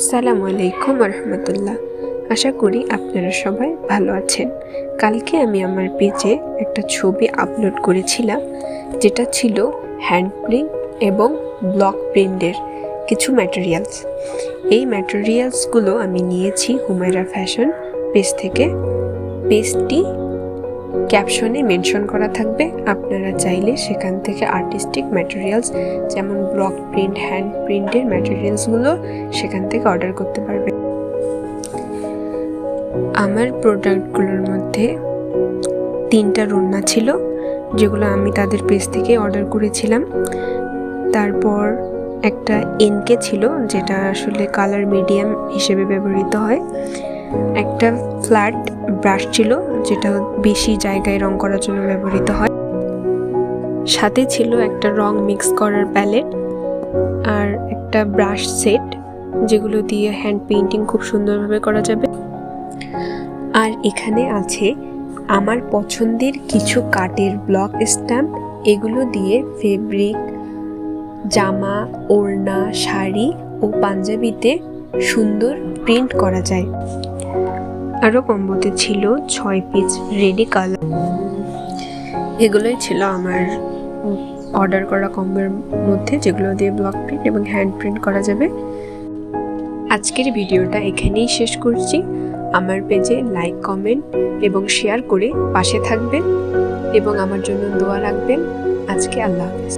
আসসালামু আলাইকুম রহমতুল্লাহ। আশা করি আপনারা সবাই ভালো আছেন। কালকে আমি আমার পেজে একটা ছবি আপলোড করেছিলাম, যেটা ছিল হ্যান্ড প্রিন্ট এবং ব্লক প্রিন্টের কিছু ম্যাটেরিয়ালস। এই ম্যাটেরিয়ালসগুলো আমি নিয়েছি হুমায়রা ফ্যাশন পেজ থেকে। পেজটি ক্যাপশনে মেনশন করা থাকবে, আপনারা চাইলে সেখান থেকে আর্টিস্টিক ম্যাটেরিয়ালস যেমন ব্লক প্রিন্ট, হ্যান্ড প্রিন্টের ম্যাটেরিয়ালসগুলো সেখান থেকে অর্ডার করতে পারবেন। আমার প্রোডাক্টগুলোর মধ্যে 3টা রুন্না ছিল, যেগুলো আমি তাদের পেজ থেকে অর্ডার করেছিলাম। তারপর একটা এনকে ছিল, যেটা আসলে কালার মিডিয়াম হিসেবে ব্যবহৃত হয়। একটা ফ্ল্যাট ব্রাশ ছিল, যেটা বেশি জায়গায় রং করার জন্য ব্যবহৃত হয়। সাথে ছিল একটা রং মিক্স করার প্যালেট আর একটা ব্রাশ সেট, যেগুলো দিয়ে হ্যান্ড পেইন্টিং খুব সুন্দরভাবে করা যাবে। আর এখানে আছে আমার পছন্দের কিছু কাঠের ব্লক স্ট্যাম্প। এগুলো দিয়ে ফেব্রিক, জামা, ওড়না, শাড়ি ও পাঞ্জাবিতে সুন্দর প্রিন্ট করা যায়। আরও কম্বোতে ছিল 6 পিস রেডি কালার। এগুলোই ছিল আমার অর্ডার করা কম্বোর মধ্যে, যেগুলো দিয়ে ব্লক প্রিন্ট এবং হ্যান্ড প্রিন্ট করা যাবে। আজকের ভিডিওটা এখানেই শেষ করছি। আমার পেজে লাইক, কমেন্ট এবং শেয়ার করে পাশে থাকবেন এবং আমার জন্য দোয়া রাখবেন। আজকে আল্লাহ হাফেজ।